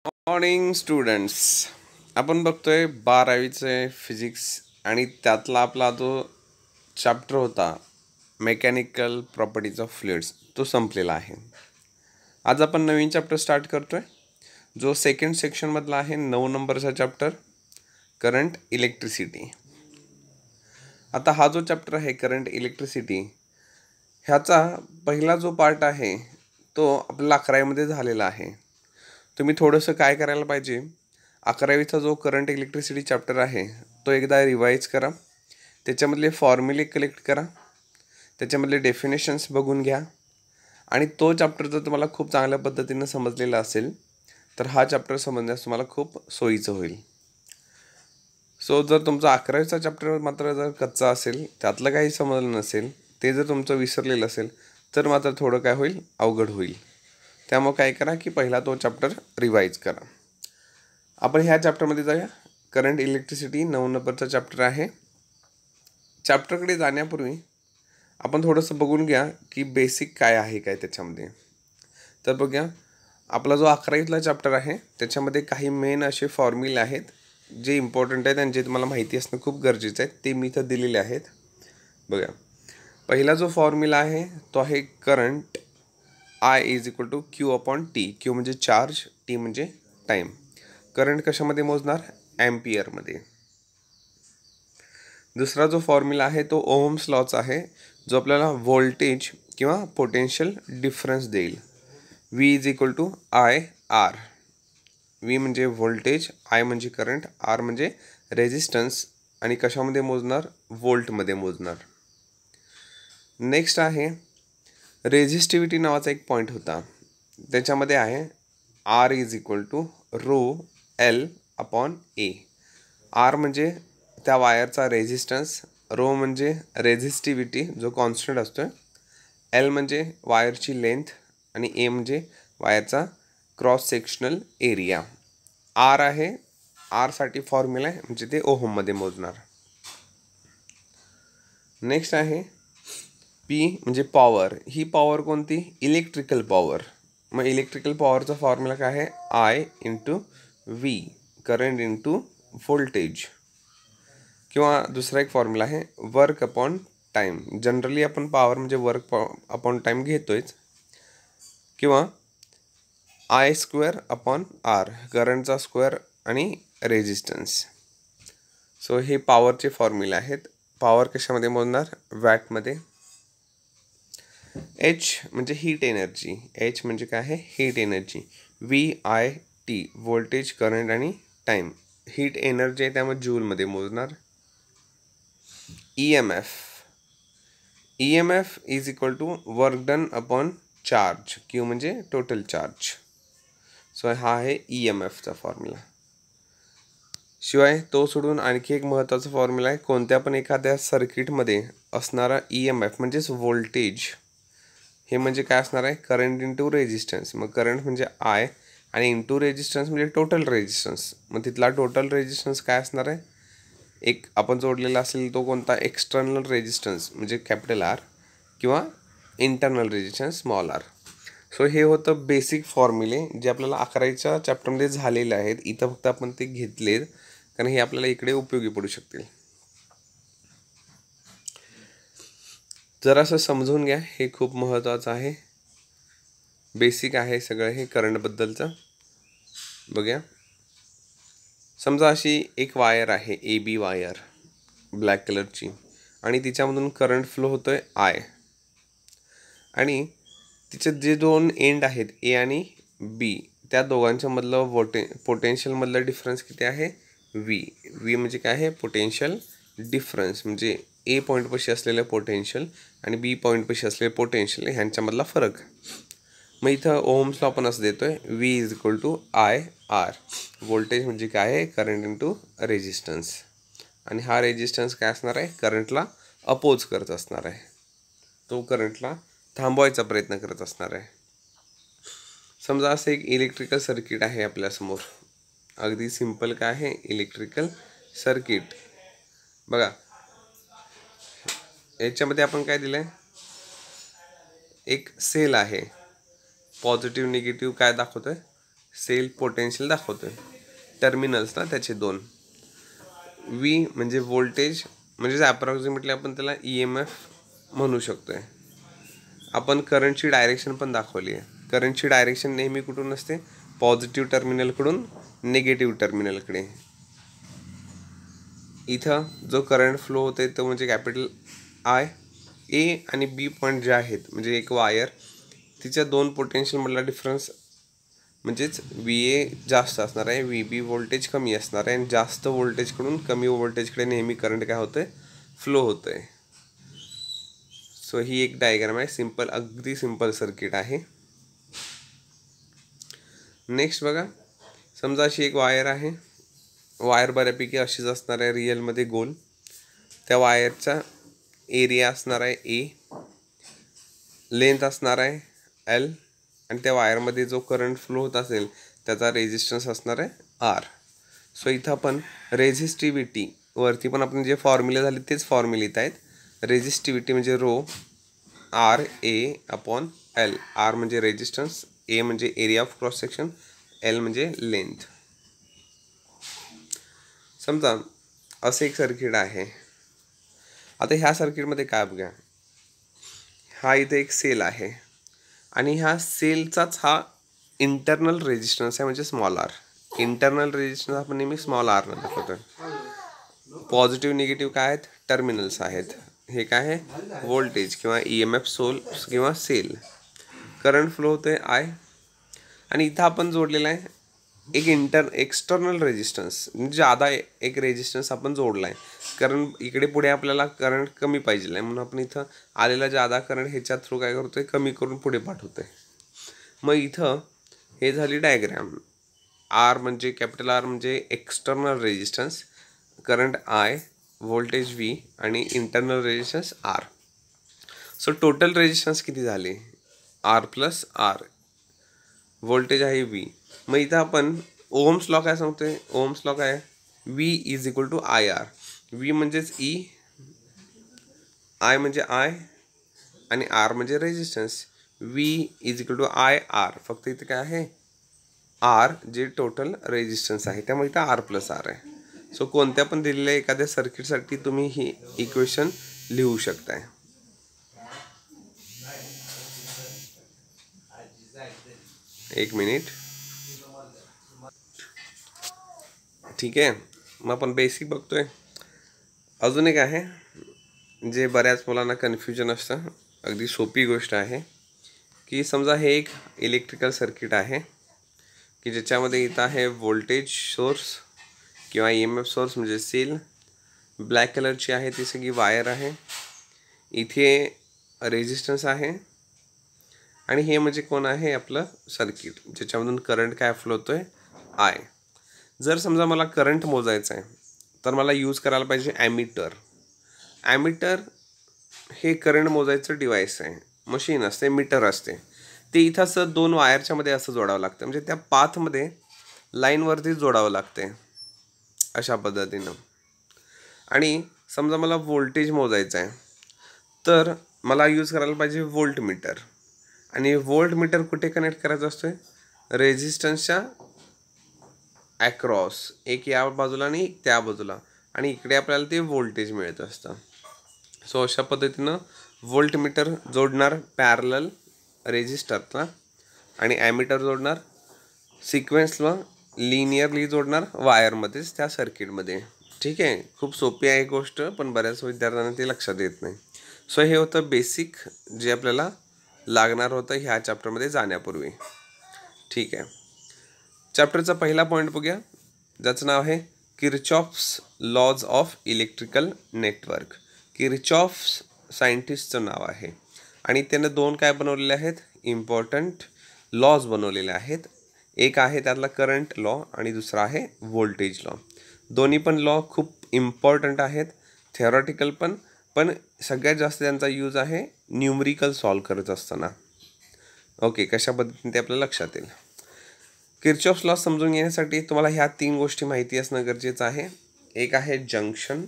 Morning students. आपण बघतोय 12वीचे physics आणि त्यातला आपला जो चॅप्टर होता मेकॅनिकल प्रॉपर्टीज ऑफ फ्लुइड्स तो संपलेला आहे. आज आपण नवीन चॅप्टर स्टार्ट करतोय जो सेकंड सेक्शनमधला आहे 9 नंबरचा चॅप्टर करंट इलेक्ट्रिसिटी. आता हा जो चॅप्टर आहे करंट इलेक्ट्रिसिटी ह्याचा पहिला जो पार्ट आहे तो आपल्याला 11वीमध्ये झालेला आहे. तुम्ही थोडंसं काय करायला पाहिजे, 11वीचा जो करंट इलेक्ट्रिसिटी चॅप्टर आहे तो एकदा रिवाईज करा, त्याच्यामधले फॉर्म्युले कलेक्ट करा, त्याच्यामधले डेफिनेशन्स बघून घ्या आणि तो चॅप्टर जर तुम्हाला खूप चांगल्या पद्धतीनं समजलेला असेल तर हा चॅप्टर समजण्यास तुम्हाला खूप सोयीचं होईल. सो जर तुमचा 11वीचा चॅप्टर मात्र जर कच्चा असेल, त्यातलं काही समजलं नसेल, ते जर तुमचं विसरलेलं असेल तर मात्र थोडं काय होईल, अवघड होईल. त्यामुळे काय करा की पहिला तो चॅप्टर रिवाईज करा. आपण ह्या चॅप्टरमध्ये जाऊया. करंट इलेक्ट्रिसिटी 9 नंबरचा चॅप्टर आहे. चॅप्टरकडे जाण्यापूर्वी आपण थोडंसं बघून घ्या की बेसिक काय आहे काय त्याच्यामध्ये. तर बघूया, आपला जो 11वीतला चॅप्टर आहे त्याच्यामध्ये काही मेन असे फॉर्म्युले आहेत जे इम्पॉर्टंट आहेत आणि जे तुम्हाला माहिती असणं खूप गरजेचं आहे, ते मी इथं दिलेले आहेत. बघा, पहिला जो फॉर्म्युला आहे तो आहे current I is equal to Q upon T. Q म्हणजे चार्ज, टी म्हणजे टाईम. करंट कशामध्ये मोजणार, ॲम्पियरमध्ये. दुसरा जो फॉर्म्युला आहे तो ओहम्स लॉचा आहे, जो आपल्याला व्होल्टेज किंवा पोटेन्शियल डिफरन्स देईल. V is equal to I R. V म्हणजे व्होल्टेज, आय म्हणजे करंट, आर म्हणजे रेझिस्टन्स आणि कशामध्ये मोजणार, व्होल्टमध्ये मोजणार. नेक्स्ट आहे रेझिस्टिव्हिटी नावाचा एक पॉईंट होता, त्याच्यामध्ये आहे R is equal to rho L upon A. R म्हणजे त्या वायरचा रेझिस्टन्स, रो म्हणजे रेझिस्टिव्हिटी जो कॉन्स्टंट असतो, एल म्हणजे वायरची लेंथ आणि ए म्हणजे वायरचा क्रॉस सेक्शनल एरिया. आर आहे, आरसाठी फॉर्म्युला आहे म्हणजे ते ओहममध्ये मोजणार. नेक्स्ट आहे पी म्हणजे पॉवर. ही पॉवर कोणती, इलेक्ट्रिकल पॉवर. मग इलेक्ट्रिकल पॉवरचा फॉर्म्युला काय आहे, I into V, current into voltage. किंवा दुसरा एक फॉर्म्युला आहे वर्क अपॉन टाईम. जनरली आपण पॉवर म्हणजे वर्क अपॉन टाईम घेतोयच. किंवा आय स्क्वेअर अपॉन आर, करंटचा स्क्वेअर आणि रेझिस्टन्स. सो हे पॉवरचे फॉर्म्युले आहेत. पॉवर कशामध्ये मोजणार, वॅटमध्ये. एच म्हणजे हीट एनर्जी. एच म्हणजे काय आहे, heat energy. V I T, voltage, current आणि टाईम. हीट एनर्जी आहे त्यामुळे जूलमध्ये मोजणार. E M F. E M F is equal to work done upon charge. Q म्हणजे टोटल चार्ज. सो हा आहे ई एम एफचा फॉर्म्युला. शिवाय तो सोडून आणखी एक महत्त्वाचा फॉर्म्युला आहे, कोणत्या पण एखाद्या सर्किटमध्ये असणारा ई एम एफ म्हणजेच व्होल्टेज, हे म्हणजे काय असणार आहे, करंट इंटू रेझिस्टन्स. मग करंट म्हणजे आय आणि इंटू रेझिस्टन्स म्हणजे टोटल रेझिस्टन्स. मग तिथला टोटल रेझिस्टन्स काय असणार आहे, एक आपण जोडलेला असेल तो कोणता, एक्सटर्नल रेझिस्टन्स म्हणजे कॅपिटल आर किंवा internal resistance small R. So हे होतं बेसिक फॉर्म्युले जे आपल्याला 11वीच्या चॅप्टरमध्ये झालेले आहेत. इथं फक्त आपण ते घेतलेत कारण हे आपल्याला इकडे उपयोगी पडू शकतील. जरासं समजून घ्या, हे खूप महत्त्वाचं आहे, बेसिक आहे सगळं हे करंटबद्दलचं. बघूया, समजा अशी एक वायर आहे, ए बी वायर, ब्लॅक कलरची, आणि तिच्यामधून करंट फ्लो होतोय आय. आणि तिचे जे दोन एंड आहेत ए आणि बी, त्या दोघांच्या मधलं पोटेन्शियलमधलं डिफरन्स किती आहे, व्ही. व्ही म्हणजे काय आहे, पोटेन्शियल डिफरन्स, म्हणजे ए पॉईंटपाशी असलेलं पोटेन्शियल आणि बी पॉईंटपाशी असलेलं पोटेन्शियल ह्यांच्यामधला फरक. मग इथं ओहम्सला आपण असं देतोय, V is equal to I R. Voltage म्हणजे काय आहे, करंट इंटू रेझिस्टन्स. आणि हा रेझिस्टन्स काय असणार आहे, करंटला अपोज करत असणार आहे, तो करंटला थांबवायचा प्रयत्न करत असणार आहे. समजा असं एक इलेक्ट्रिकल सर्किट आहे आपल्यासमोर. अगदी सिंपल काय आहे, इलेक्ट्रिकल सर्किट. बघा, याच्यामध्ये आपण काय दिलं आहे, एक सेल आहे. पॉझिटिव्ह निगेटिव्ह काय दाखवतोय, सेल पोटेन्शियल दाखवतोय, टर्मिनल्स ना त्याचे दोन. व्ही म्हणजे व्होल्टेज, म्हणजेच ॲप्रॉक्सिमेटली आपण त्याला EMF म्हणू शकतोय. आपण करंटची डायरेक्शन पण दाखवली आहे. करंटची डायरेक्शन नेहमी कुठून असते, पॉझिटिव्ह टर्मिनलकडून निगेटिव्ह टर्मिनलकडे. इथं जो करंट फ्लो होते तो म्हणजे कॅपिटल आय. ए आणि बी पॉईंट जे आहेत, म्हणजे एक वायर, तिच्या दोन पोटेन्शियलमधला डिफरन्स म्हणजेच VA जास्त असणार आहे, VB व्होल्टेज कमी असणार आहे, आणि जास्त व्होल्टेजकडून कमी व्होल्टेजकडे नेहमी करंट काय होतं आहे, फ्लो होतं आहे. सो ही एक डायग्राम आहे, सिम्पल, अगदी सिम्पल सर्किट आहे. नेक्स्ट बघा, समजा अशी एक वायर आहे. वायर बऱ्यापैकी अशीच असणार आहे, रिअलमध्ये गोल. त्या वायरचा एरिया असणार आहे A, लेंथ असणार आहे L, आणि त्या वायरमध्ये जो करंट फ्लो होत असेल त्याचा रेजिस्टन्स असणार आहे R. सो इथं आपण रेझिस्टिव्हिटी वरती पण आपण जे फॉर्म्युले झाले तेच फॉर्म्युले लिहित आहेत. रेझिस्टिव्हिटी म्हणजे ρ/A/L. R म्हणजे रेजिस्टन्स, A म्हणजे area of cross section, L म्हणजे लेंथ. समजा असं एक सर्किट आहे. आता ह्या सर्किटमध्ये काय बघा, हा इथे एक सेल आहे आणि ह्या सेलचाच हा इंटरनल रेजिस्टन्स आहे, म्हणजे स्मॉल आर. इंटरनल रेजिस्टन्स आपण नेहमी स्मॉल आर न दाखवतो. पॉझिटिव्ह निगेटिव्ह काय आहेत, टर्मिनल्स आहेत. हे काय आहे, व्होल्टेज किंवा EMF सोर्स किंवा सेल. करंट फ्लो होते आय, आणि इथं आपण जोडलेला आहे एक एक्सटर्नल रेजिस्टन्स, म्हणजे जादा एक रेजिस्टन्स आपण जोडला आहे, कारण इकडे पुढे आपल्याला करंट कमी पाहिजे आहे, म्हणून आपण इथं आलेला जादा करंट ह्याच्या थ्रू काय करतोय, कमी करून पुढे पाठवतोय. मग इथं हे झाली डायग्राम. R म्हणजे कॅपिटल R म्हणजे external resistance, current I, voltage V आणि internal resistance R. So total resistance किती झाले, R+R, व्होल्टेज आहे V. मग इथं आपण ओहम्स लॉ काय सांगतोय, ओहम्स लॉ काय, V = IR. V म्हणजेच E, I म्हणजे I आणि R म्हणजे रेजिस्टन्स. V = IR. फक्त इथे काय आहे, R जे टोटल रेजिस्टन्स आहे, त्यामुळे इथं R+R आहे. सो कोणत्या पण दिलेल्या एखाद्या सर्किटसाठी तुम्ही ही इक्वेशन लिहू शकताय. एक मिनिट. ठीक आहे, मग आपण बेसिक बघतोय. अजून एक आहे जे बऱ्याच मुलांना कन्फ्युजन असतं, अगदी सोपी गोष्ट आहे, की समजा हे एक इलेक्ट्रिकल सर्किट आहे की ज्याच्यामध्ये इथं आहे व्होल्टेज सोर्स किंवा EMF सोर्स म्हणजे सेल. ब्लॅक कलरची आहे ती सगळी वायर आहे. इथे रेजिस्टन्स आहे, आणि हे म्हणजे कोण आहे, आपलं सर्किट, ज्याच्यामधून करंट काय फ्लो होतोय, आय. जर समजा मला करंट मोजायचं आहे तर मला यूज करायला पाहिजे ॲमीटर. ॲमीटर हे करंट मोजायचं डिव्हाइस आहे, मशीन असते, मीटर असते. ते इथं असं दोन वायरच्या मध्ये असं जोडावं लागतं, म्हणजे त्या पाथमध्ये लाईनवरती जोडावं लागते अशा पद्धतीनं. आणि समजा मला व्होल्टेज मोजायचं आहे तर मला यूज करायला पाहिजे व्होल्ट मीटर. आणि व्होल्ट मीटर कुठे कनेक्ट करायचा असतोय, रेजिस्टन्सच्या ॲक्रॉस, एक या बाजूला आणि एक त्या बाजूला, आणि इकडे आपल्याला ते व्होल्टेज मिळत असतं. सो अशा पद्धतीनं व्होल्ट मीटर जोडणार पॅरलल रेजिस्टरला, आणि ॲमीटर जोडणार सिक्वेन्सला, लिनियरली जोडणार वायरमध्येच त्या सर्किटमध्ये. ठीक आहे, खूप सोपी आहे गोष्ट, पण बऱ्याच विद्यार्थ्यांना ते लक्षात येत नाही. सो हे होतं बेसिक जे आपल्याला लागणार होतं ह्या चॅप्टरमध्ये जाण्यापूर्वी. ठीक आहे, चॅप्टरचा पहिला पॉईंट बघूया, ज्याचं नाव आहे Kirchhoff's laws of electrical network. Kirchhoff's सायंटिस्टचं नाव आहे, आणि त्यानं दोन काय बनवलेले आहेत, इम्पॉर्टंट लॉज बनवलेले आहेत. एक आहे त्यातला करंट लॉ आणि दुसरा आहे व्होल्टेज लॉ. दोन्ही पण लॉ खूप इम्पॉर्टंट आहेत, थेरॉटिकल पण सगळ्यात जास्त त्यांचा यूज आहे न्यूमरिकल सॉल्व करत असताना. ओके, कशा पद्धतीने ते आपल्या लक्षात येईल. किर्चॉफ्स लॉ समजून घेण्यासाठी तुम्हाला ह्या तीन गोष्टी माहिती असणं गरजेचं आहे. एक आहे जंक्शन,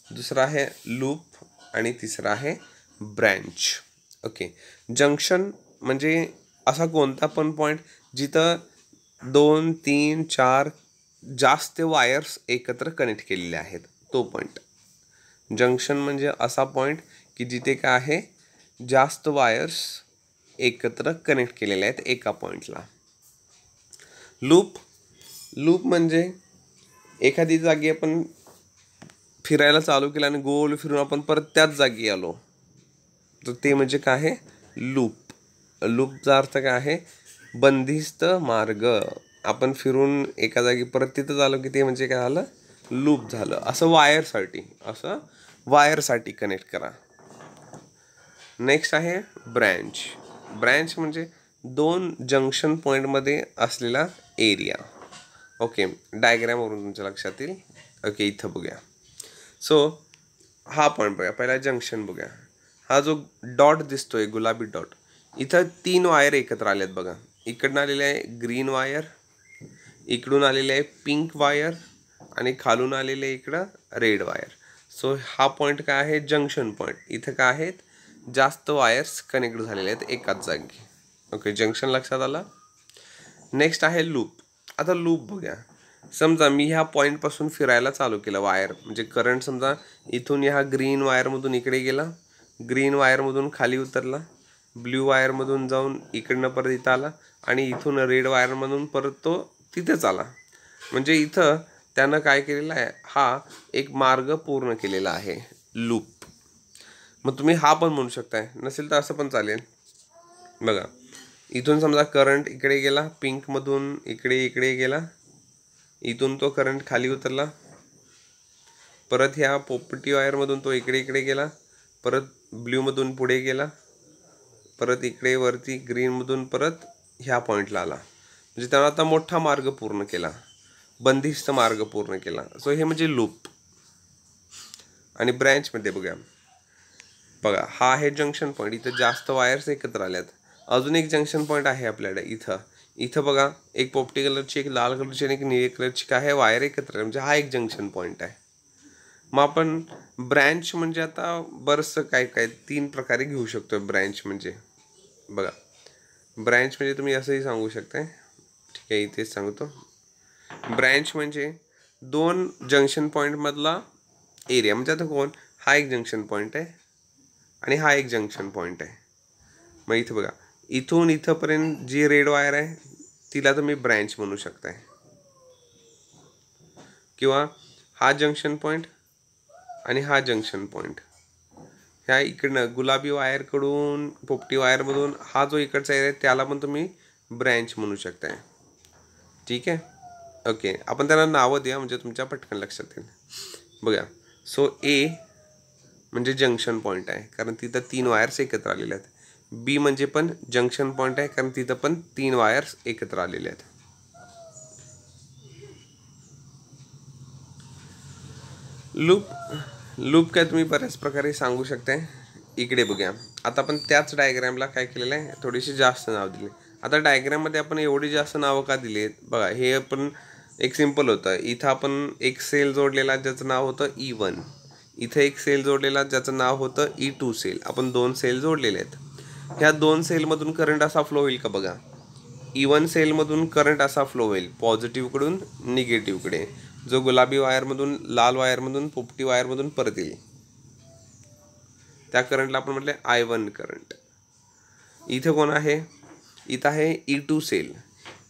दुसरा आहे लूप, आणि तिसरा आहे ब्रँच. ओके, जंक्शन म्हणजे असा कोणता पण पॉईंट जिथं 2 3 4 जास्त वायर्स एकत्र कनेक्ट केलेले आहेत, तो पॉईंट. जंक्शन म्हणजे असा पॉईंट की जिथे काय आहे, जास्त वायर्स एकत्र कनेक्ट केलेले आहेत एका पॉईंटला. लूप लूप म्हणजे एखादी जागी आपण फिरायला चालू केलं आणि गोल फिरून आपण परत त्याच जागी आलो, तर ते म्हणजे काय आहे, लूप. लूपचा अर्थ काय आहे, बंदिस्त मार्ग. आपण फिरून एका जागी परत तिथं झालो की ते म्हणजे काय झालं, लूप झालं. असं वायरसाठी कनेक्ट करा. नेक्स्ट आहे ब्रँच. ब्रँच म्हणजे 2 जंक्शन पॉईंटमध्ये असलेला एरिया. ओके, डायग्रॅमवरून तुमच्या लक्षात येईल. ओके, इथं बघूया. सो हा पॉईंट बघा, पहिला जंक्शन बघूया. हा जो डॉट दिसतोय, गुलाबी डॉट, इथं 3 वायर एकत्र आल्यात बघा. इकडून आलेले आहे ग्रीन वायर, इकडून आलेले आहे पिंक वायर, आणि खालून आलेले इकडं रेड वायर. सो हा पॉईंट काय आहे, जंक्शन पॉईंट. इथं काय आहेत, जास्त वायर्स कनेक्ट झालेले आहेत एकाच जागी. ओके, जंक्शन लक्षात आलं. नेक्स्ट आहे लूप. आता लूप बघूया. समजा मी ह्या पॉईंटपासून फिरायला चालू केलं वायर, म्हणजे करंट समजा इथून ह्या ग्रीन वायरमधून इकडे गेला, ग्रीन वायरमधून खाली उतरला, ब्ल्यू वायरमधून जाऊन इकडनं परत इथं आला, आणि इथून रेड वायरमधून परत तो तिथेच आला. म्हणजे इथं त्यानं काय केलेलं आहे, हा एक मार्ग पूर्ण केलेला आहे, लूप. मग तुम्ही हा पण म्हणू शकताय, नसेल तर असं पण चालेल. बघा, इथून समजा करंट इकडे गेला, पिंकमधून इकडे गेला, इथून तो करंट खाली उतरला, परत ह्या पोपटी वायरमधून तो इकडे गेला, परत ब्ल्यूमधून पुढे गेला, परत इकडे वरती ग्रीनमधून परत ह्या पॉईंटला आला. म्हणजे त्यानं आता मोठा मार्ग पूर्ण केला, बंदिस्त मार्ग पूर्ण केला. सो हे म्हणजे लूप. आणि ब्रँचमध्ये बघा, हा आहे जंक्शन पॉईंट. इथं जास्त वायर्स एकत्र आल्यात. अजून एक जंक्शन पॉईंट आहे आपल्याकडे इथं बघा, एक पोपटी कलरची, एक लाल कलरची आणि एक निळे कलरची काय आहे, वायर एकत्र आहे. म्हणजे हा एक जंक्शन पॉईंट आहे. मग आपण ब्रँच म्हणजे आता बरंचसं काय 3 प्रकारे घेऊ शकतो ब्रँच म्हणजे. बघा, ब्रँच म्हणजे तुम्ही असंही सांगू शकताय. ठीक आहे, इथेच सांगतो. ब्रँच म्हणजे 2 जंक्शन पॉईंटमधला एरिया. म्हणजे आता हा एक जंक्शन पॉईंट आहे आणि हा एक जंक्शन पॉईंट आहे. मग इथं बघा, इथून इथंपर्यंत जी रेड वायर आहे तिला तुम्ही ब्रँच म्हणू शकताय. किंवा हा जंक्शन पॉईंट आणि हा जंक्शन पॉईंट, ह्या इकडनं गुलाबी वायरकडून पोपटी वायरमधून हा जो इकडचा एरिया आहे त्याला पण तुम्ही ब्रँच म्हणू शकताय. ठीक आहे. ओके, आपण त्यांना नावं द्या म्हणजे तुमच्या पटकन लक्षात येईल. बघा, सो ए म्हणजे जंक्शन पॉईंट आहे, कारण तिथं 3 वायर्स एकत्र आलेले आहेत. बी म्हणजे पण जंक्शन पॉईंट आहे, कारण तिथं पण 3 वायर्स एकत्र आलेले आहेत. लूप काय तुम्ही बऱ्याच प्रकारे सांगू शकताय. इकडे बघूया, आता आपण त्याच डायग्रॅमला काय केलेलं आहे, थोडीशी जास्त नाव दिली. आता डायग्रॅममध्ये आपण एवढी जास्त नावं का दिली आहेत बघा, हे आपण एक सिम्पल होतं. इथं आपण एक सेल जोडलेला ज्याचं नाव होतं E1, इथं एक सेल जोडलेला ज्याचं नाव होतं E2 सेल. आपण 2 सेल जोडलेले आहेत. ह्या 2 सेलमधून करंट असा फ्लो होईल का बघा. E1 सेलमधून करंट असा फ्लो होईल, पॉझिटिव्हकडून निगेटिव्हकडे, जो गुलाबी वायरमधून लाल वायरमधून पोपटी वायरमधून परत येईल. त्या करंटला आपण म्हटले I1 करंट. इथे कोण आहे, इथं आहे E2 सेल.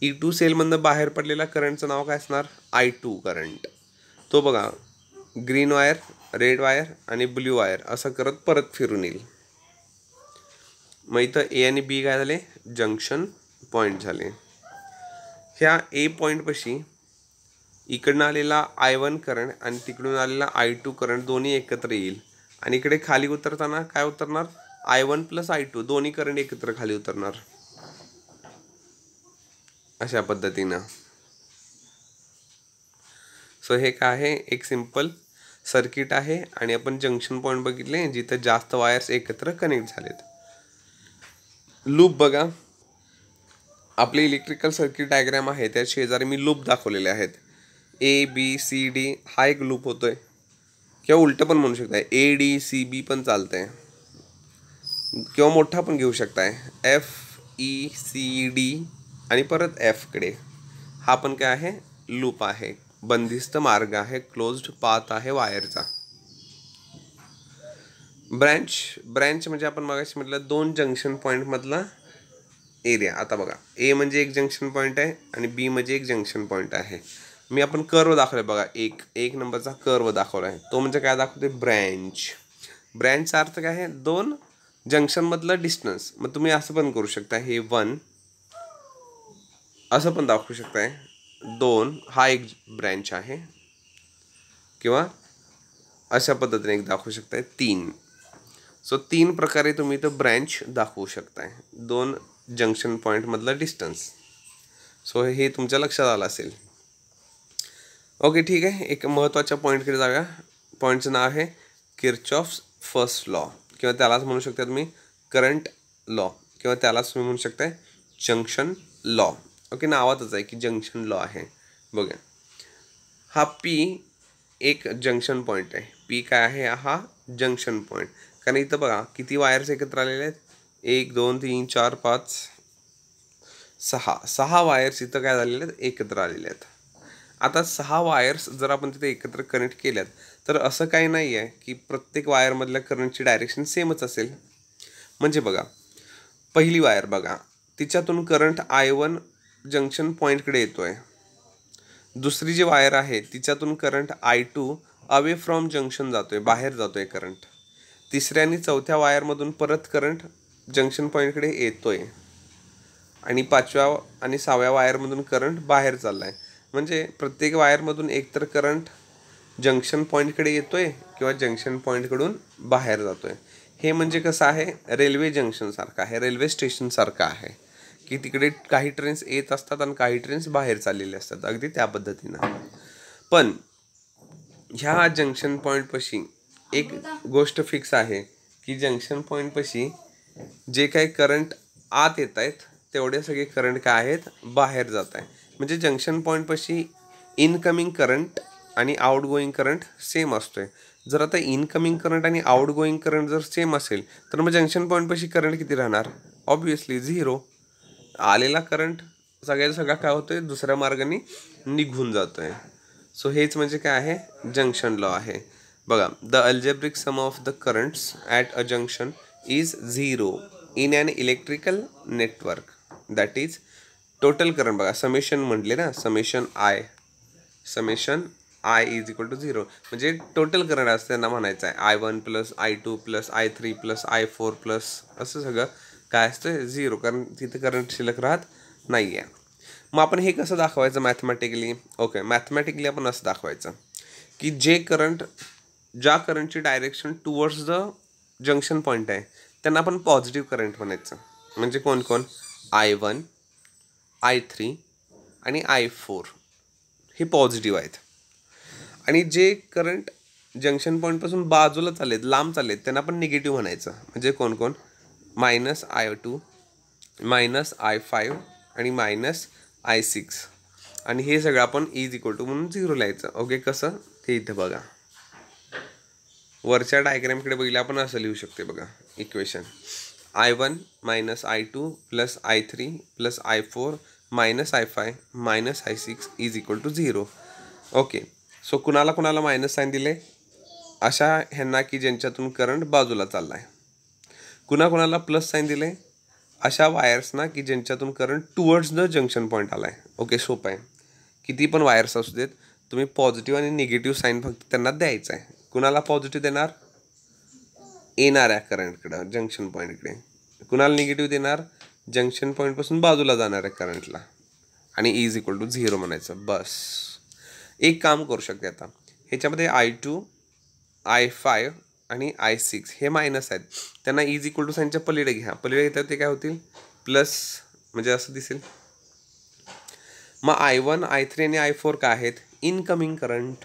E2 सेलमधनं बाहेर पडलेला करंटचं नाव काय असणार, I2 करंट. तो बघा, ग्रीन वायर, रेड वायर आणि ब्ल्यू वायर असं करत परत फिरून येईल. मग इथं ए आणि बी काय झाले, जंक्शन पॉईंट झाले. ह्या ए पॉईंटपाशी इकडनं आलेला I1 करंट आणि तिकडून आलेला I2 करंट दोन्ही एकत्र येईल, आणि इकडे खाली उतरताना काय उतरणार, I1 + I2 दोन्ही करंट एकत्र खाली उतरणार. अशा पद्धतीनं. सो हे काय आहे, एक सिम्पल सर्किट आहे, आणि आपण जंक्शन पॉईंट बघितले जिथं जास्त वायर्स एकत्र कनेक्ट झालेत. लूप बघा, आपली इलेक्ट्रिकल सर्किट डायग्राम आहे त्या शेजारी मी लूप दाखवलेले आहेत. ABCD हा एक लूप होतोय, किंवा उलटं पण म्हणू शकताय, ADCB पण चालतंय, किंवा मोठा पण घेऊ शकताय, FECD आणि परत Fकडे. हा पण काय आहे, लूप आहे, बंदिस्त मार्ग आहे, क्लोज्ड पाथ आहे वायरचा. ब्रँच म्हणजे आपण मगाशी म्हटलं 2 जंक्शन पॉईंट मधला एरिया. आता बघा, ए म्हणजे एक जंक्शन पॉईंट आहे आणि बी म्हणजे एक जंक्शन पॉईंट आहे. मी आपण कर्व दाखवलाय बघा, एक नंबरचा कर्व दाखवला आहे, तो म्हणजे काय दाखवते, ब्रँच. ब्रँचचा अर्थ काय आहे, 2 जंक्शन मधलं डिस्टन्स. मग तुम्ही असं पण करू शकता, हे 1 असं पण दाखवू शकताय, 2 हा एक ब्रँच आहे, किंवा अशा पद्धतीने एक दाखवू शकताय 3. सो 3 प्रकारे तुम्ही तो ब्रँच दाखवू शकताय, 2 जंक्शन पॉईंट मधलं डिस्टन्स. सो हे तुमच्या लक्षात आलं असेल. ओके, ठीक आहे. एक महत्त्वाच्या पॉईंटकडे जाऊया. पॉईंटचं नाव आहे किर्चॉफ्स फर्स्ट लॉ, किंवा त्यालाच म्हणू शकता तुम्ही करंट लॉ, किंवा त्यालाच तुम्ही म्हणू शकताय जंक्शन लॉ. ओके, नावातच आहे की जंक्शन लॉ आहे. बघा, हा पी एक जंक्शन पॉईंट आहे. पी काय आहे, हा जंक्शन पॉईंट. कारण इथं बघा किती वायर्स एकत्र आलेले आहेत, 1 2 3 4 5 6 वायर्स इथं काय झालेले आहेत, एकत्र आलेले आहेत. आता 6 वायर्स जर आपण तिथे एकत्र कनेक्ट केल्यात, तर असं काही नाही आहे की प्रत्येक वायरमधल्या करंटची डायरेक्शन सेमच असेल. म्हणजे बघा, पहिली वायर बघा, तिच्यातून करंट I1 जंक्शन पॉईंटकडे येतो आहे. दुसरी जी वायर आहे तिच्यातून current I2 away from junction जातोय, बाहेर जातोय करंट. तिसऱ्या आणि चौथ्या वायरमधून परत करंट जंक्शन पॉईंटकडे येतोय, आणि 5व्या आणि 6व्या वायरमधून करंट बाहेर चाललाय. म्हणजे प्रत्येक वायरमधून एकतर करंट जंक्शन पॉईंटकडे येतोय किंवा जंक्शन पॉईंटकडून बाहेर जातोय. हे म्हणजे कसं आहे, रेल्वे जंक्शन सारखं आहे, रेल्वे स्टेशन सारखं आहे, की तिकडे काही ट्रेन्स येत असतात आणि काही ट्रेन्स बाहेर चाललेले असतात, अगदी त्या पद्धतीनं. पण ह्या जंक्शन पॉईंटपाशी एक गोष्ट फिक्स आहे की जंक्शन पॉईंटपाशी जे काही करंट आत येत आहेत तेवढे सगळे करंट काय आहेत, बाहेर जात आहे. म्हणजे जंक्शन पॉईंटपाशी इनकमिंग करंट आणि आउटगोईंग करंट सेम असतोय. जर आता इनकमिंग करंट आणि आउटगोईंग करंट जर सेम असेल तर मग जंक्शन पॉईंटपाशी करंट किती राहणार, ऑब्विसली 0. आलेला करंट सगळा काय होतोय, दुसऱ्या मार्गाने निघून जातोय. सो हेच म्हणजे काय आहे, जंक्शन लॉ आहे. बघा, the algebraic sum of the currents at a junction is 0 in an electrical network. That is total current. बघा, समेशन म्हटले ना, summation I is equal to 0. म्हणजे टोटल करंट असं त्यांना म्हणायचं आहे, I1 plus I2 plus I3 plus I4 plus असं सगळं काय असतं, 0. कारण तिथे करंट शिल्लक राहत नाही आहे. मग आपण हे कसं दाखवायचं मॅथमॅटिकली. ओके, मॅथमॅटिकली आपण असं दाखवायचं की ज्या करंटची direction towards the junction point आहे त्यांना आपण पॉझिटिव्ह करंट म्हणायचं. म्हणजे कोण I1 I3 आणि I4 हे पॉझिटिव्ह आहेत. आणि जे करंट जंक्शन पॉईंटपासून बाजूला चाललेत, लांब चाललेत, त्यांना आपण निगेटिव्ह म्हणायचं. म्हणजे कोण -I2 -I5 आणि -I6. आणि हे सगळं आपण इज इक्वल टू म्हणून 0 लिहायचं. ओके, कसं ते इथं बघा, वरच्या डायग्रामकडे बघितलं आपण असं लिहू शकते बघा equation. I1 -I2 plus I3 plus I4 -I5 -I6 is equal to 0. Okay, so कुणाला मायनस साईन दिले, अशा ह्यांना की ज्यांच्यातून करंट बाजूला चालला आहे. कुणाला प्लस साईन दिले, अशा वायर्सना की ज्यांच्यातून current towards the junction point आला आहे. ओके, सोपं आहे. किती पण वायर्स असू देत, तुम्ही पॉझिटिव्ह आणि निगेटिव्ह साईन फक्त त्यांना द्यायचं आहे. कुणाला पॉझिटिव्ह देणार, येणाऱ्या करंटकडं जंक्शन पॉईंटकडे. कुणाला निगेटिव्ह देणार, जंक्शन पॉईंटपासून बाजूला जाणाऱ्या करंटला. आणि इज इक्वल टू 0 म्हणायचं. बस, एक काम करू शकते आता. ह्याच्यामध्ये I2 I5 आणि I6 हे मायनस आहेत, त्यांना इज इक्वल टू साईनच्या पलीकडे घ्या. पलीकडे घेतात ते काय होतील, प्लस, म्हणजे असं दिसेल. मग I1 I3 आणि I4 काय आहेत, इनकमिंग करंट.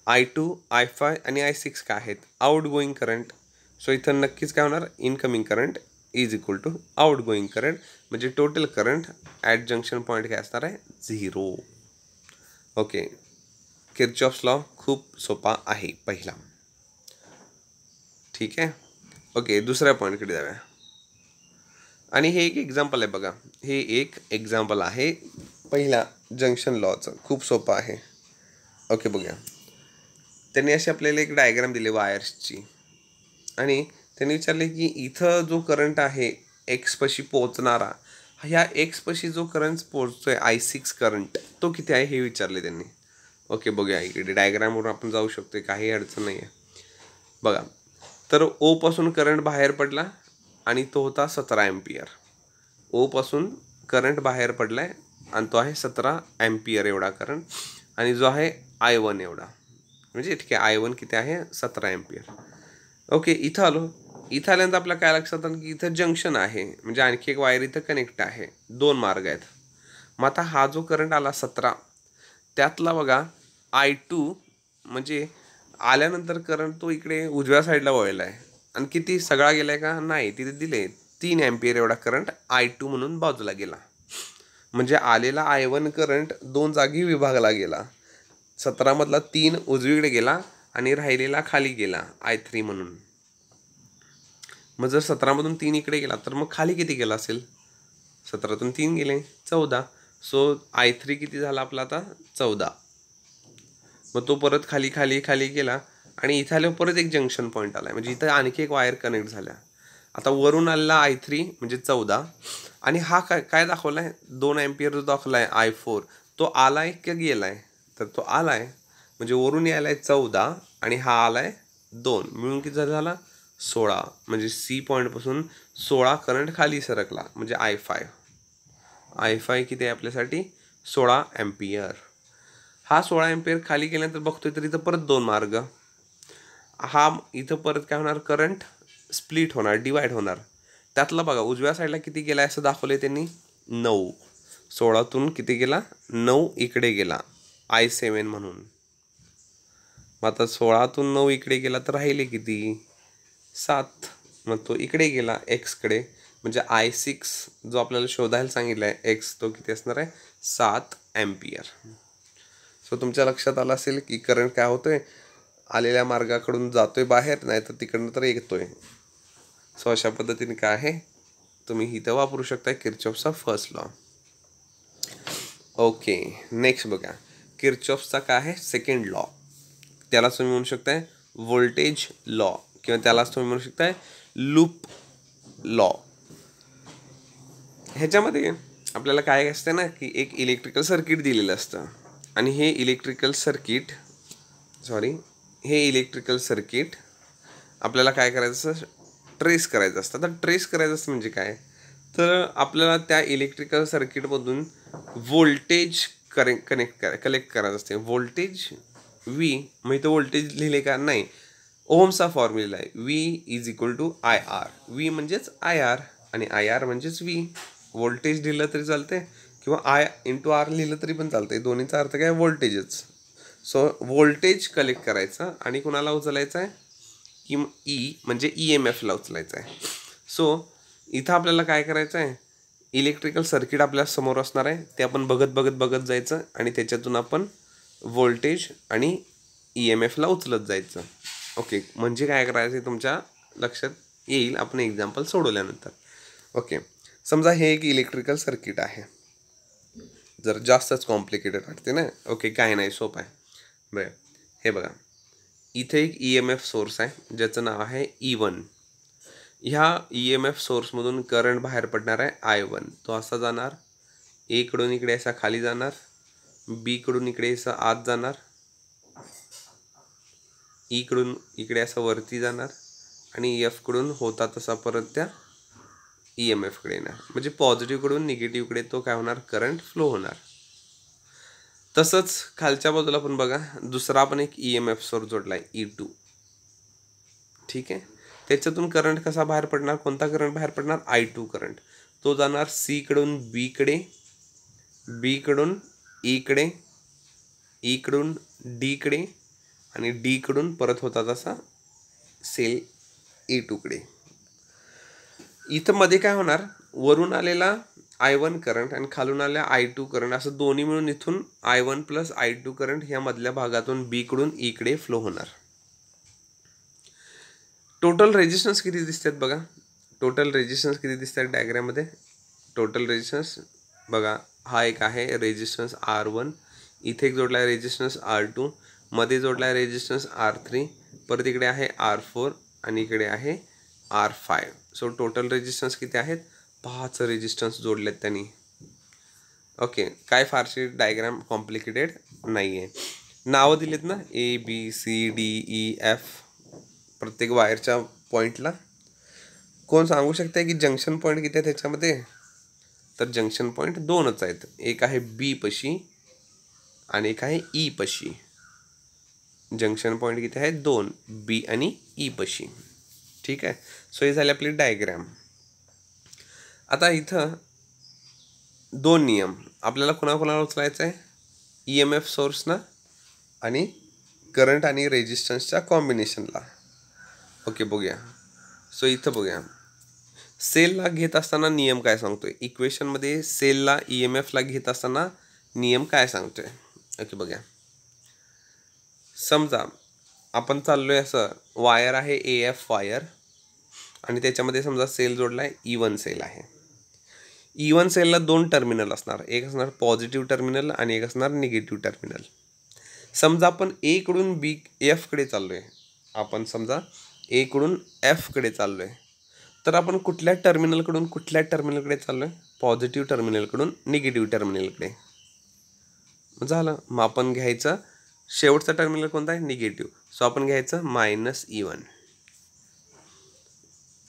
I2 I5 आणि I6 काय आहेत, आउट गोईंग करंट. सो इथं नक्कीच काय होणार, incoming current is equal to outgoing current. म्हणजे total current at junction point काय असणार आहे, 0. ओके, किर्चॉफ्स लॉ खूप सोपा आहे पहिला. ठीक आहे. ओके, दुसऱ्या पॉईंटकडे जाऊया. आणि हे एक एक्झाम्पल आहे बघा, हे एक एक्झाम्पल आहे पहिला जंक्शन लॉचं खूप सोपं आहे. ओके बघूया. त्यांनी अशी आपल्याला एक डायग्राम दिली वायर्सची आणि त्यांनी विचारले की इथं जो करंट आहे एक्सपाशी पोहोचणारा, ह्या एक्सपाशी जो करंट पोहोचतोय I6 करंट तो किती आहे हे विचारले त्यांनी. ओके बघूया, इकडे डायग्रामवरून आपण जाऊ शकतो, काही अडचण नाही आहे. बघा, तर ओपासून करंट बाहेर पडला आणि तो होता 17 एम्पियर. ओपासून करंट बाहेर पडला आहे आणि तो आहे 17 एम्पियर एवढा करंट, आणि जो आहे I1 एवढा, म्हणजे ठीक आहे I1 किती आहे 17 एम्पियर. ओके, इथं आलो. इथं आल्यानंतर आपल्याला काय लक्षात आलं की इथं जंक्शन आहे, म्हणजे आणखी एक वायर इथं कनेक्ट आहे, 2 मार्ग आहेत. मग आता हा जो करंट आला 17, त्यातला बघा I2 म्हणजे आल्यानंतर करंट तो इकडे उजव्या साईडला वळला आहे, आणि किती सगळा गेलाय का नाही, तिथे दिले 3 एम्पियर एवढा करंट I2 म्हणून बाजूला गेला. म्हणजे आलेला I1 करंट 2 जागी विभागला गेला. 17 मधला 3 उजवीकडे गेला आणि राहिलेला खाली गेला I3 म्हणून. मग जर 17 मधून 3 इकडे गेला तर मग खाली किती गेला असेल, 17तून 3 गेले 14. सो I3 किती झाला आपला आता 14. मग तो परत खाली खाली खाली गेला आणि इथं आल्यावर परत एक जंक्शन पॉईंट आला, म्हणजे इथं आणखी एक वायर कनेक्ट झाल्या. आता वरून आलेला I3 म्हणजे 14, आणि हा काय काय दाखवला आहे 2 एम्पियर जो दाखवला आहे I4 तो आलाय की गेलाय, तर तो आलाय. म्हणजे वरून यायला आहे 14 आणि हा आलाय 2, मिळून किती झाला 16. म्हणजे सी पॉईंटपासून 16 करंट खाली सरकला, म्हणजे I5 किती आहे आपल्यासाठी 16 एम्पियर. हा 16 एम्पियर खाली गेल्यानंतर बघतोय तर इथं परत 2 मार्ग. हा इथं परत काय होणार, करंट स्प्लिट होणार, डिवाइड होणार. त्यातला बघा उजव्या साईडला किती गेला असं दाखवले त्यांनी 9. 16तून किती गेला 9 इकडे गेला I7 म्हणून. मग आता 16तून 9 इकडे गेला तर राहिले किती 7. मग तो इकडे गेला एक्सकडे, म्हणजे I6 जो आपल्याला शोधायला सांगितला आहे एक्स तो किती असणार आहे 7 एम्पियर. सो तुमच्या लक्षात आलं असेल की करंट काय होतोय, आलेल्या मार्गाकडून जातोय बाहेर, नाही तर तिकडनं तर येतोय. सो अशा पद्धतीने काय आहे तुम्ही इथं वापरू शकता किर्चॉफचा फर्स्ट लॉ. ओके, नेक्स्ट बघा किर्चॉफचा काय आहे सेकंड लॉ. त्यालाच तुम्ही म्हणू शकताय व्होल्टेज लॉ, किंवा त्यालाच तुम्ही म्हणू शकताय लूप लॉ. ह्याच्यामध्ये आपल्याला काय असतं ना की एक इलेक्ट्रिकल सर्किट दिलेलं असतं, आणि हे इलेक्ट्रिकल सर्किट आपल्याला काय करायचं ट्रेस करायचं असतं. तर ट्रेस करायचं असतं म्हणजे काय, तर आपल्याला त्या इलेक्ट्रिकल सर्किटमधून व्होल्टेज कलेक्ट करायचं असते. व्होल्टेज V, मग इथं व्होल्टेज लिहिले का नाही, ओहमचा फॉर्म्युला आहे V=IR. V म्हणजेच IR आणि IR म्हणजेच V. व्होल्टेज लिहिलं तरी चालते किंवा I×R लिहिलं तरी पण चालते, दोन्हीचा अर्थ काय व्होल्टेजच. सो व्होल्टेज कलेक्ट करायचं आणि कुणाला उचलायचं आहे की E म्हणजे EMFला उचलायचं आहे. सो इथं आपल्याला काय करायचं आहे, इलेक्ट्रिकल सर्किट आपल्या समोर असणार आहे, ते आपण बघत जायचं आणि त्याच्यातून आपण व्होल्टेज आणि EMFला उचलत जायचं. ओके, म्हणजे काय करायचं तुमच्या लक्षात येईल आपण एक्झाम्पल सोडवल्यानंतर. ओके, समजा हे एक इलेक्ट्रिकल सर्किट आहे, जर जास्तच कॉम्प्लिकेटेड वाटते ना. ओके, काय नाही, सोपं आहे. बरं, हे बघा इथे एक EMF सोर्स आहे ज्याचं नाव आहे E1. ह्या EMF सोर्समधून करंट बाहेर पडणार आहे I1. तो असा जाणार, A कडून इकडे असा खाली जाणार, B कडून इकडे असा आत जाणार, E कडून इकडे असं वरती जाणार, आणि F कडून होता तसा परत त्या EMF कडे येणार. म्हणजे पॉझिटिव्हकडून निगेटिव्हकडे तो काय होणार, करंट फ्लो होणार. तसंच खालच्या बाजूला पण बघा दुसरा आपण एक EMF सोर्स जोडला आहे E2. ठीक आहे, त्याच्यातून करंट कसा बाहेर पडणार, कोणता करंट बाहेर पडणार I2 करंट. तो जाणार C कडून B कडे, B कडून E कडे, E कडून D कडे, आणि D कडून परत होता तसा सेल E2 कडे. इथं मध्ये काय होणार, वरून आलेला I1 करंट आणि खालून आलेला I2 करंट असं दोन्ही मिळून इथून I1 + I2 करंट ह्या मधल्या भागातून B कडून E कडे फ्लो होणार. टोटल रेजिस्टन्स किती दिसतात बघा, टोटल रेजिस्टन्स किती दिसतात डायग्राममध्ये. टोटल रेजिस्टन्स बघा हा एक आहे रेजिस्टन्स R1, इथे एक जोडला आहे रेजिस्टन्स R2, मध्ये जोडला आहे रेजिस्टन्स R3, परत इकडे आहे R4 आणि इकडे आहे R5. सो टोटल रेजिस्टन्स किती आहेत? 5 रेजिस्टन्स जोडलेत त्यांनी. ओके, काय फारशी डायग्राम कॉम्प्लिकेटेड नाही आहे. नावं दिलेत ना ABCDEF प्रत्येक वायरच्या पॉईंटला. कोण सांगू शकते की जंक्शन पॉईंट किती आहे त्याच्यामध्ये? तर जंक्शन पॉईंट 2च आहेत. एक आहे B पशी आणि एक आहे E पशी. जंक्शन पॉईंट किती आहेत? 2, B आणि E पशी. ठीक आहे. सो हे झाले आपली डायग्राम. आता इथं 2 नियम आपल्याला कोणाकोणाला उचलायचं आहे? EMF सोर्सना आणि करंट आणि रेजिस्टन्सच्या कॉम्बिनेशनला. ओके, बघूया. सो इथं बघूया, सेलला घेत असताना नियम काय सांगतोय? इक्वेशनमध्ये सेलला EMFला घेत असताना नियम काय सांगतोय? ओके, बघूया. समजा आपण चाललोय असं, वायर आहे AF वायर आणि त्याच्यामध्ये समजा सेल जोडला आहे E1 सेल आहे. E1 सेलला 2 टर्मिनल असणार, एक असणार पॉझिटिव्ह टर्मिनल आणि एक असणार निगेटिव्ह टर्मिनल. समजा आपण A कडून F कडे चाललोय, आपण समजा A कडून F कडे चाललोय, तर आपण कुठल्या टर्मिनलकडे चाललोय? पॉझिटिव्ह टर्मिनलकडून निगेटिव्ह टर्मिनलकडे. झालं. मग आपण घ्यायचं शेवटचा टर्मिनल कोणता आहे? निगेटिव्ह. सो आपण घ्यायचं -E1.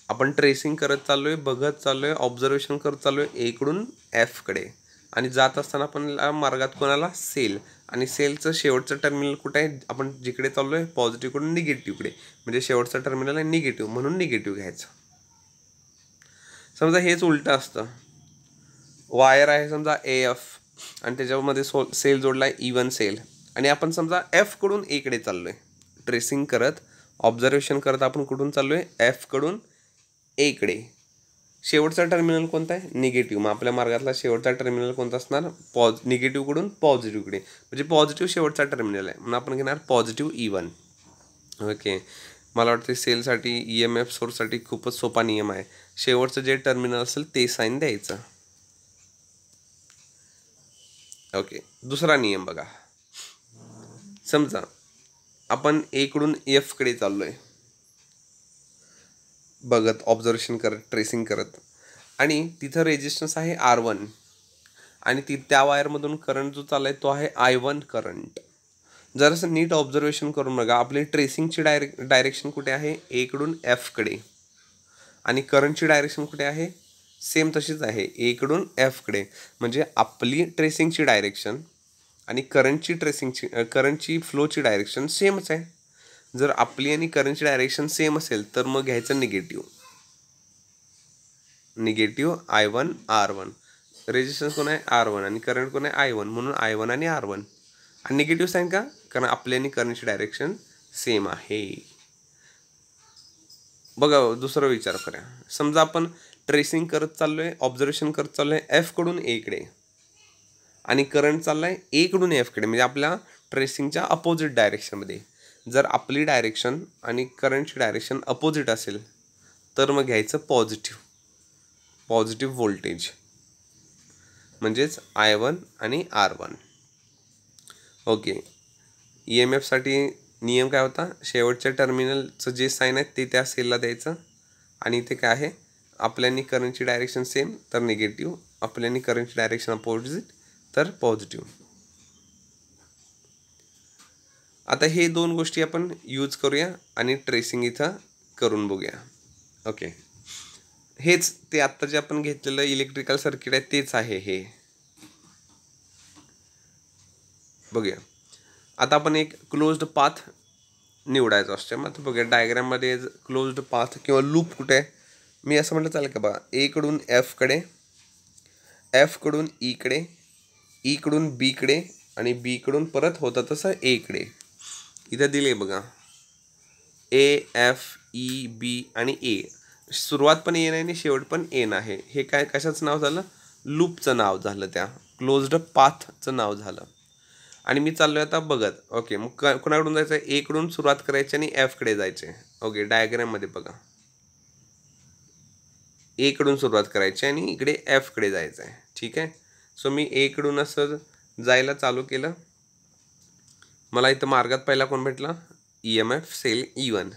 आपण ट्रेसिंग करत चाललोय, बघत चाललोय, ऑब्झर्वेशन करत चाललोय A कडून F कडे आणि जात असताना आपण मार्गात कोणाला? सेल. आणि सेलचं शेवटचं टर्मिनल कुठं आहे? आपण जिकडे चाललोय पॉझिटिव्हकडून निगेटिव्हकडे, म्हणजे शेवटचं टर्मिनल आहे निगेटिव्ह, म्हणून निगेटिव्ह घ्यायचं. समजा हेच उलटं असतं, वायर आहे समजा AF आणि त्याच्यामध्ये सेल जोडला आहे E1 सेल आणि आपण समजा F कडून A कडे चाललोय, ट्रेसिंग करत ऑब्झर्वेशन करत आपण कुठून चाललोय? F कडून A कडे. शेवटचा टर्मिनल कोणता आहे? निगेटिव्ह. मग आपल्या मार्गातला शेवटचा टर्मिनल कोणता असणार? निगेटिव्हकडून पॉझिटिव्हकडे, म्हणजे पॉझिटिव्ह शेवटचा टर्मिनल आहे म्हणून आपण घेणार पॉझिटिव्ह E1. ओके, मला वाटतं सेलसाठी EMF सोर्ससाठी खूपच सोपा नियम आहे. शेवटचं जे टर्मिनल असेल ते साईन द्यायचं. ओके, दुसरा नियम बघा. समजा आपण A कडून F कडे चाललोय, बघत ऑब्झर्वेशन करत ट्रेसिंग करत, आणि तिथं रेजिस्टन्स आहे R1 आणि त्या वायरमधून करंट जो चाललाय तो आहे I1 करंट. जरासं नीट ऑब्झर्वेशन करून बघा, आपली ट्रेसिंगची डायरेक्शन कुठे आहे? A कडून F कडे आणि करंटची डायरेक्शन कुठे आहे? सेम तशीच आहे, A कडून F कडे. म्हणजे आपली ट्रेसिंगची डायरेक्शन आणि करंटची फ्लोची डायरेक्शन सेमच आहे. जर आपली आणि करंटची डायरेक्शन सेम असेल तर मग घ्यायचं निगेटिव्ह I1 R1. रेजिस्टन्स कोण आहे? R1 आणि करंट कोण आहे? I1, म्हणून I1 आणि R1. आणि निगेटिव्ह साईन का? कारण आपली आणि करंटची डायरेक्शन सेम आहे. बघा, दुसरा विचार करा. समजा आपण ट्रेसिंग करत चाललोय, ऑब्झर्वेशन करत चाललोय F कडून A कडे आणि करंट चाललाय A कडून F कडे, म्हणजे आपल्या ट्रेसिंगच्या अपोजिट डायरेक्शनमध्ये. जर आपली डायरेक्शन आणि करंटची डायरेक्शन अपोजिट असेल तर मग घ्यायचं पॉझिटिव्ह व्होल्टेज, म्हणजेच I1 आणि R1. ओके, EMFसाठी नियम काय होता? शेवटच्या टर्मिनलचं जे साईन आहे ते त्या सेलला द्यायचं आणि इथे काय आहे? आपल्यानी करंटची डायरेक्शन सेम तर निगेटिव्ह, आपल्यानी करंटची डायरेक्शन अपोजिट तर पॉझिटिव्ह. आता हे 2 गोष्टी आपण यूज करूया आणि ट्रेसिंग इथं करून बघूया. ओके, हेच ते आत्ता जे आपण घेतलेलं इलेक्ट्रिकल सर्किट आहे तेच आहे हे. बघूया. आता आपण एक क्लोज्ड पाथ निवडायचा असतो. मग बघूया डायग्राममध्ये क्लोज्ड पाथ किंवा लूप कुठे आहे? मी असं म्हटलं चालेल का? बघा, A कडून F कडे, F कडून E कडे, E कडून B कडे आणि B कडून परत होतं तसं A कडे. इथं दिले बघा A, F, E, B आणि A. सुरुवात पण A नाही आणि शेवट पण A आहे. हे काय कशाचं नाव झालं? लूपचं नाव झालं, त्या क्लोज्ड पाथचं नाव झालं. आणि मी चाललोय आता बघत. ओके, मग कोणाकडून जायचं आहे? A कडून सुरुवात करायची आणि F कडे जायचे. ओके, डायग्राममध्ये बघा, A कडून सुरुवात करायची आणि इकडे F कडे जायचं आहे. ठीक आहे. सो मी एकडून असं जायला चालू केलं, मला इथं मार्गात पहिला कोण भेटला, EMF सेल E1.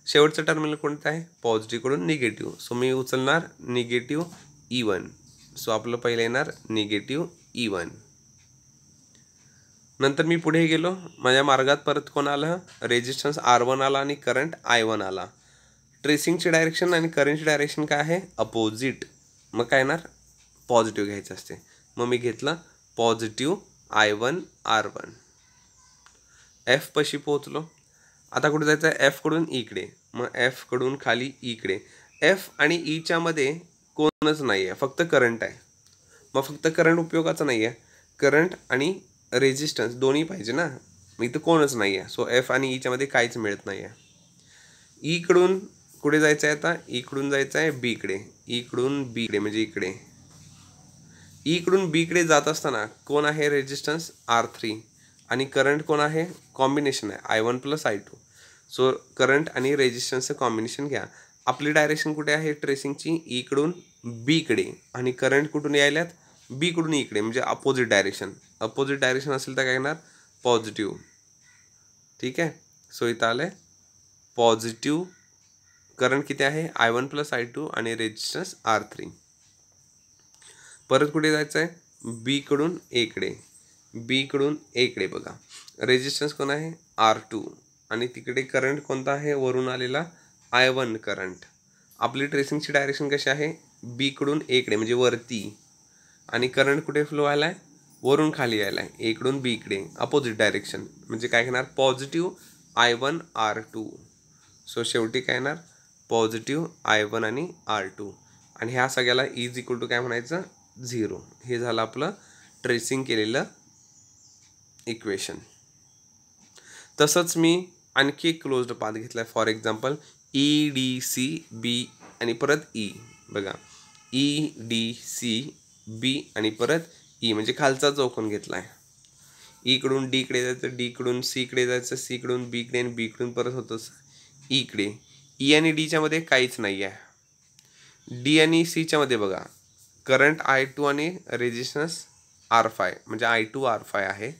शेवटचं टर्मिनल कोणतं आहे, पॉझिटिव्हकडून निगेटिव्ह. सो मी उचलणार निगेटिव्ह E1. सो आपलं पहिलं येणार निगेटिव्ह E1. नंतर मी पुढे गेलो, माझ्या मार्गात परत कोण आलं, रेजिस्टन्स R1 आला आणि करंट I1 आला. ट्रेसिंगची डायरेक्शन आणि करंटची डायरेक्शन काय आहे, अपोजिट. मग काय येणार, पॉझिटिव्ह घ्यायचं असते. मग मी घेतलं पॉझिटिव्ह I1 R1. F पाशी पोहोचलो. आता कुठे जायचं आहे, Fकडून Eकडे. मग Fकडून खाली Eकडे. F आणि Eच्या मध्ये कोणच नाही आहे, फक्त करंट आहे. मग फक्त करंट उपयोगाचं नाही आहे, करंट आणि रेजिस्टन्स दोन्ही पाहिजे ना. मग इथं कोणच नाही आहे. सो F आणि Eच्या मध्ये काहीच मिळत नाही आहे. Eकडून कुठे जायचं आहे आता, Eकडून जायचं आहे Bकडे. Eकडून Bकडे म्हणजे इकडे. Eकडून Bकडे जात असताना कोण आहे, रेजिस्टन्स R3 आणि करंट कोण आहे, कॉम्बिनेशन आहे I1 + I2. सो करंट आणि रेजिस्टन्सचं कॉम्बिनेशन घ्या. आपली डायरेक्शन कुठे आहे ट्रेसिंगची, Eकडून Bकडे आणि करंट कुठून यायल्यात, Bकडून Eकडे म्हणजे अपोजिट डायरेक्शन. अपोजिट डायरेक्शन असेल तर काय येणार, पॉझिटिव्ह. ठीक आहे. सो इथं आलं पॉझिटिव्ह. करंट किती आहे, I1 + I2 आणि रेजिस्टन्स R3. परत कुठे जायचं आहे, Bकडून Aकडे. Bकडून Aकडे बघा, रेजिस्टन्स कोण आहे, R2 आणि तिकडे करंट कोणता आहे, वरून आलेला I1 करंट. आपली ट्रेसिंगची डायरेक्शन कशी आहे, Bकडून Aकडे म्हणजे वरती आणि करंट कुठे फ्लो आला आहे, वरून खाली यायला आहे, Aकडून Bकडे अपोजिट डायरेक्शन. म्हणजे काय घेणार, पॉझिटिव्ह I1 R2. सो शेवटी काय येणार, पॉझिटिव्ह I1 आणि R2. आणि ह्या सगळ्याला = काय म्हणायचं, 0. हे झालं आपलं ट्रेसिंग केलेलं इक्वेशन. तसंच मी आणखी एक क्लोज्ड पाथ घेतला आहे. फॉर एक्झाम्पल EDCB आणि परत E. बघा EDCB आणि परत E म्हणजे खालचा चौकोन घेतला आहे. Eकडून Dकडे जायचं, Dकडून Cकडे जायचं, Cकडून Bकडे आणि Bकडून परत होतं Eकडे. E आणि Dच्या मध्ये काहीच नाही आहे. D आणि Cच्या मध्ये बघा करंट I2 आणि रेजिस्टन्स R5 म्हणजे I2 R5 आहे.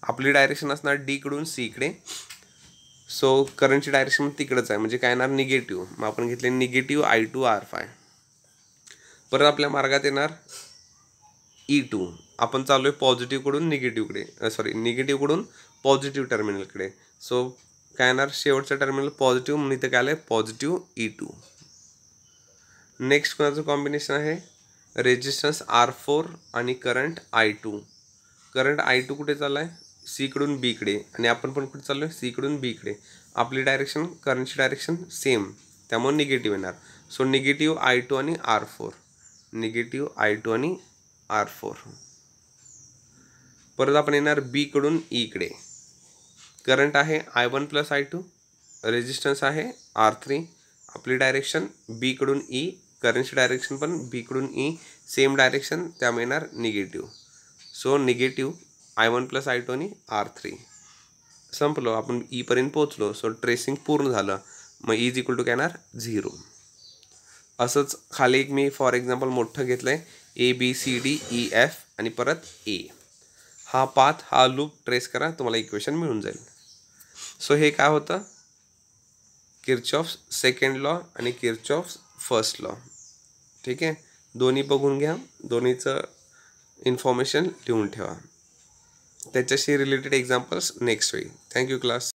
आपली डायरेक्शन असणार Dकडून Cकडे. सो करंटची डायरेक्शन तिकडंच आहे म्हणजे काय येणार, निगेटिव्ह. मग आपण घेतले निगेटिव्ह I2 R5. परत आपल्या मार्गात येणार E2. आपण चालू आहे पॉझिटिव्हकडून निगेटिव्हकडे, निगेटिव्हकडून पॉझिटिव्ह टर्मिनलकडे. सो काय येणार, शेवटचं टर्मिनल पॉझिटिव्ह म्हणून इथं काय आलं, पॉझिटिव्ह E2. नेक्स्ट कोणाचं कॉम्बिनेशन आहे, रेजिस्टन्स R4 आणि करंट I2. करंट I2 कुठे चालला आहे, Cकडून Bकडे आणि आपण पण कुठे चाललो आहे, Cकडून Bकडे. आपली डायरेक्शन, करंटची डायरेक्शन सेम, त्यामुळे निगेटिव्ह येणार. सो निगेटिव्ह I2 आणि R4. निगेटिव्ह I2 आणि R4. परत आपण येणार Bकडून Eकडे. करंट आहे I1 + I2, रेजिस्टन्स आहे R3. आपली डायरेक्शन Bकडून E, करंटची डायरेक्शन पण Bकडून E, सेम डायरेक्शन, त्यामुळे येणार negative. So negative I1 + I2 आणि R3. संपलो, आपण Eपर्यंत पोहोचलो. सो ट्रेसिंग पूर्ण झालं. मग = काय येणार, 0. असंच खाली एक मी फॉर एक्झाम्पल मोठं घेतलं आहे ABCDEF आणि परत A. हा पाथ, हा लूप ट्रेस करा, तुम्हाला इक्वेशन मिळून जाईल. सो हे काय होतं, किर्चॉफ्स सेकंड लॉ आणि किर्चॉफ्स फर्स्ट लॉ. ठीक आहे, दोन्ही बघून घ्या, दोन्हीचं इन्फॉर्मेशन लिहून ठेवा. त्याच्याशी रिलेटेड एक्झाम्पल्स नेक्स्ट होईल. Thank you class.